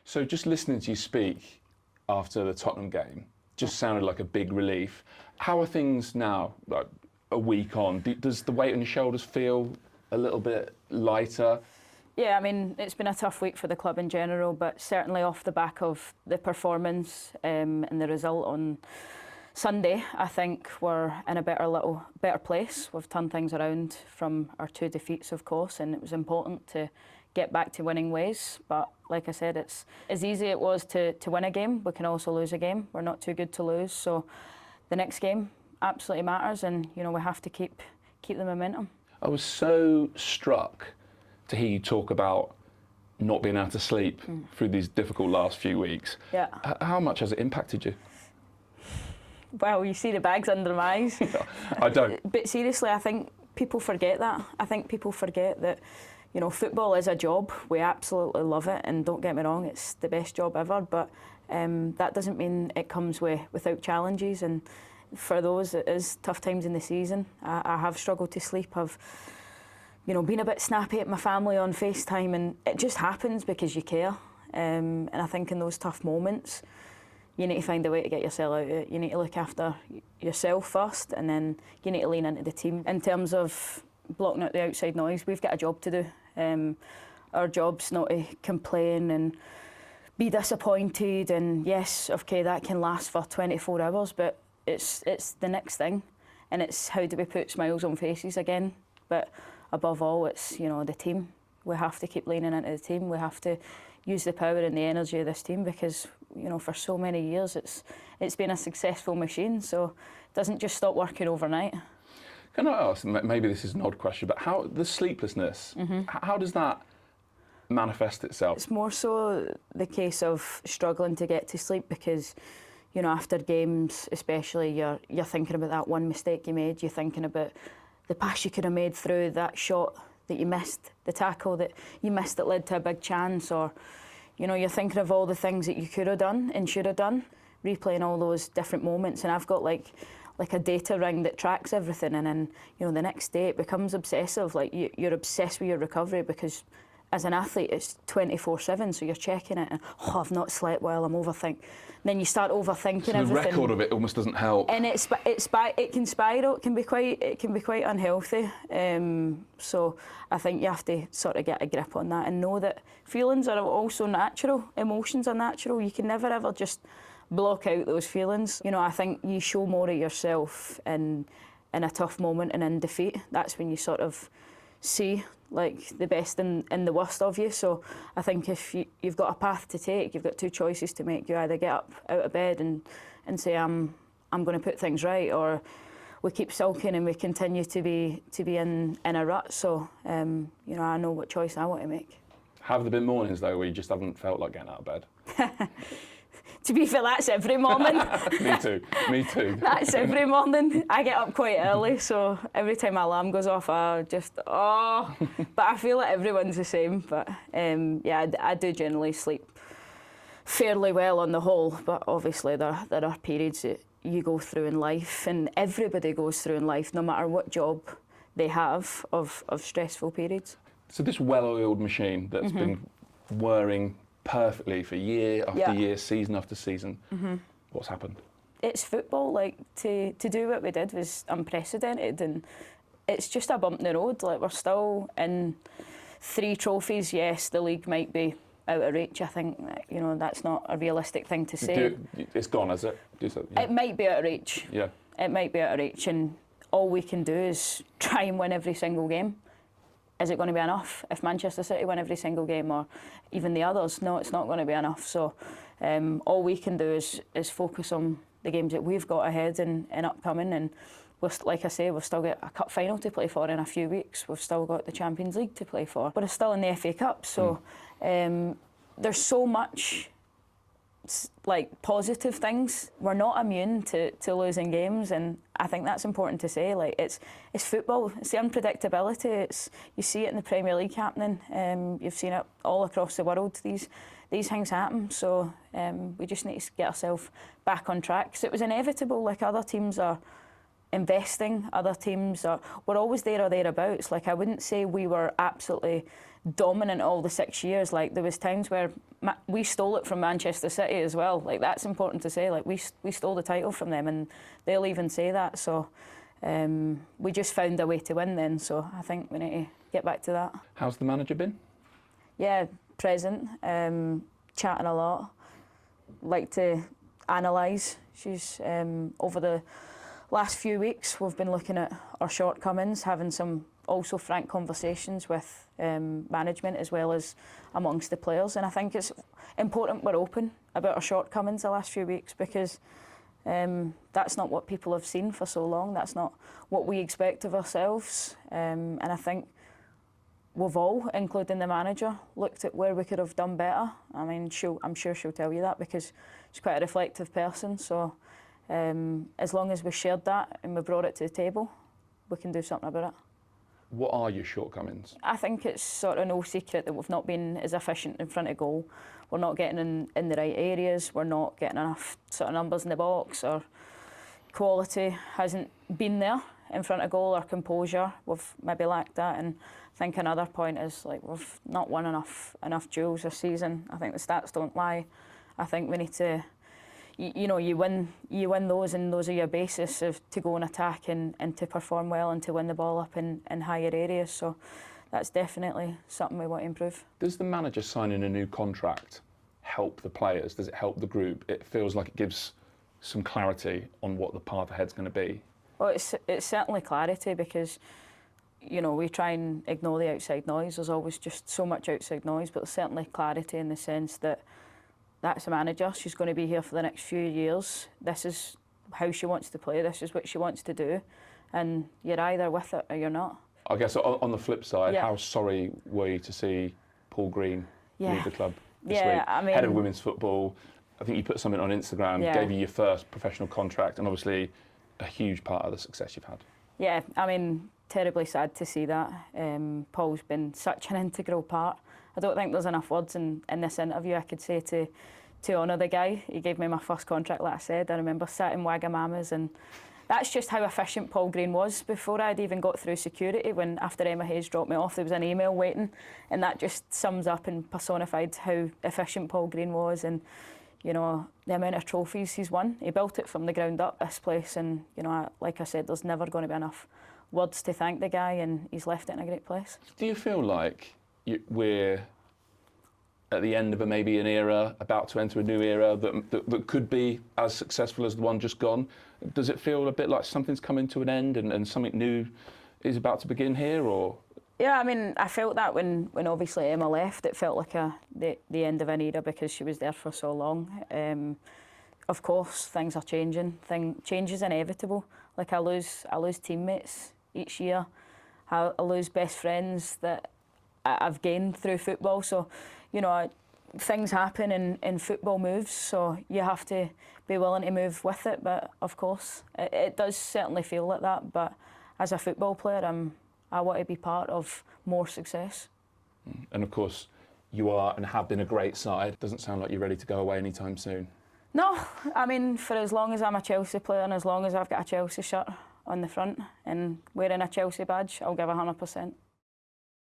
So just listening to you speak after the Tottenham game just sounded like a big relief. How are things now, like a week on? Does the weight on your shoulders feel a little bit lighter? Yeah, I mean, it's been a tough week for the club in general, but certainly off the back of the performance and the result on Sunday, I think we're in a better place. We've turned things around from our 2 defeats, of course, and it was important to get back to winning ways. But like I said, it's as easy it was to win a game, we can also lose a game. We're not too good to lose, so the next game absolutely matters, and you know we have to keep the momentum. I was so struck to hear you talk about not being able to sleep through these difficult last few weeks. Yeah. How much has it impacted you? Well, you see the bags under my eyes. I don't. But seriously, I think people forget that. I think people forget that, you know, football is a job. We absolutely love it, and don't get me wrong, it's the best job ever, but that doesn't mean it comes without challenges, and for those, it is tough times in the season. I have struggled to sleep. I've, you know, been a bit snappy at my family on FaceTime, and it just happens because you care. And I think in those tough moments, you need to find a way to get yourself out of it. You need to look after yourself first, and then you need to lean into the team. In terms of blocking out the outside noise, we've got a job to do. Our job's not to complain and be disappointed, and yes, okay, that can last for 24 hours, but it's the next thing, and it's how do we put smiles on faces again. But above all, it's, you know, the team. We have to keep leaning into the team. We have to use the power and the energy of this team because, you know, for so many years it's been a successful machine, so it doesn't just stop working overnight. Can I ask, maybe this is an odd question, but how the sleeplessness, how does that manifest itself? It's more so the case of struggling to get to sleep because, you know, after games especially, you're thinking about that one mistake you made, you're thinking about the pass you could have made through, that shot that you missed, the tackle that you missed that led to a big chance, or, you know, you're thinking of all the things that you could have done and should have done, replaying all those different moments. And I've got like a data ring that tracks everything, and then, you know, the next day it becomes obsessive. Like you're obsessed with your recovery because as an athlete it's 24/7, so you're checking it and, oh, I've not slept well, I'm overthinking. Then you start overthinking so everything. The record of it almost doesn't help. And it can spiral. It can be quite unhealthy. So I think you have to sort of get a grip on that and know that feelings are also natural. Emotions are natural. You can never ever just block out those feelings. You know, I think you show more of yourself in a tough moment and in defeat. That's when you sort of see like the best and the worst of you. So I think if you've got a path to take, you've got two choices to make. You either get up out of bed and say I'm going to put things right, or we keep sulking and we continue to be in a rut. So you know, I know what choice I want to make. Have there been mornings though where you just haven't felt like getting out of bed? To be fair, that's every morning. Me too. That's every morning. I get up quite early, so every time my alarm goes off, I just, oh. But I feel like everyone's the same. But yeah, I do generally sleep fairly well on the whole. But obviously there are periods that you go through in life, and everybody goes through in life, no matter what job they have, of stressful periods. So this well-oiled machine that's been whirring perfectly for year after year, season after season. What's happened? It's football. Like to do what we did was unprecedented, and it's just a bump in the road. Like we're still in 3 trophies. Yes, the league might be out of reach. I think, you know, that's not a realistic thing to say. It's gone, is it? Yeah. It might be out of reach. Yeah. It might be out of reach, and all we can do is try and win every single game. Is it going to be enough if Manchester City win every single game, or even the others? No, it's not going to be enough. So all we can do is focus on the games that we've got ahead and upcoming. And like I say, we've still got a cup final to play for in a few weeks. We've still got the Champions League to play for. We're still in the FA Cup. So there's so much like positive things. We're not immune to losing games, and I think that's important to say. Like it's football. It's the unpredictability. You see it in the Premier League happening. You've seen it all across the world. These things happen. So we just need to get ourselves back on track. Because it was inevitable. Like other teams are investing. Other teams we're always there or thereabouts. Like I wouldn't say we were absolutely dominant all the 6 years. Like, there was times where we stole it from Manchester City as well. Like, that's important to say. Like, we stole the title from them, and they'll even say that. So we just found a way to win then. So I think we need to get back to that. How's the manager been? Yeah, present, chatting a lot. Like to analyse. She's over the last few weeks, we've been looking at our shortcomings, having some also frank conversations with management as well as amongst the players. And I think it's important we're open about our shortcomings the last few weeks, because that's not what people have seen for so long. That's not what we expect of ourselves. And I think we've all, including the manager, looked at where we could have done better. I mean, I'm sure she'll tell you that, because she's quite a reflective person. So as long as we shared that and we brought it to the table, we can do something about it. What are your shortcomings? I think it's sort of no secret that we've not been as efficient in front of goal. We're not getting in the right areas. We're not getting enough sort of numbers in the box. Our quality hasn't been there in front of goal. Our composure, we've maybe lacked that. And I think another point is, like, we've not won enough duels this season. I think the stats don't lie. I think we need to, you win those, and those are your basis to go and attack and to perform well and to win the ball up in higher areas. So that's definitely something we want to improve. Does the manager signing a new contract help the players? Does it help the group? It feels like it gives some clarity on what the path ahead's going to be. Well, it's certainly clarity, because we try and ignore the outside noise. There's always just so much outside noise, but there's certainly clarity in the sense that that's a manager. She's going to be here for the next few years. This is how she wants to play. This is what she wants to do. And you're either with it or you're not. I guess on the flip side, Yeah. how sorry were you to see Paul Green leave the club this Yeah, week? I mean, head of women's football. I think you put something on Instagram, Yeah. gave you your first professional contract, and obviously a huge part of the success you've had. Yeah, I mean, terribly sad to see that. Paul's been such an integral part. I don't think there's enough words in this interview I could say to honour the guy. He gave me my first contract, like I said. I remember sat in Wagamamas, and that's just how efficient Paul Green was. Before I'd even got through security, when after Emma Hayes dropped me off, there was an email waiting, and that just sums up and personified how efficient Paul Green was, and the amount of trophies he's won. He built it from the ground up, this place, and like I said, there's never going to be enough words to thank the guy, and he's left it in a great place. Do you feel like we're at the end of maybe an era, about to enter a new era that could be as successful as the one just gone? Does it feel a bit like something's coming to an end and something new is about to begin here, or? Yeah, I mean, I felt that when obviously Emma left, it felt like the end of an era, because she was there for so long. Of course, things are changing. Change is inevitable. Like, I lose teammates each year. I lose best friends that I've gained through football. So, things happen and football moves, so you have to be willing to move with it. But of course, it does certainly feel like that. But as a football player, I want to be part of more success. And of course, you are and have been a great side. Doesn't sound like you're ready to go away anytime soon. No, I mean, for as long as I'm a Chelsea player and as long as I've got a Chelsea shirt on the front and wearing a Chelsea badge, I'll give 100%.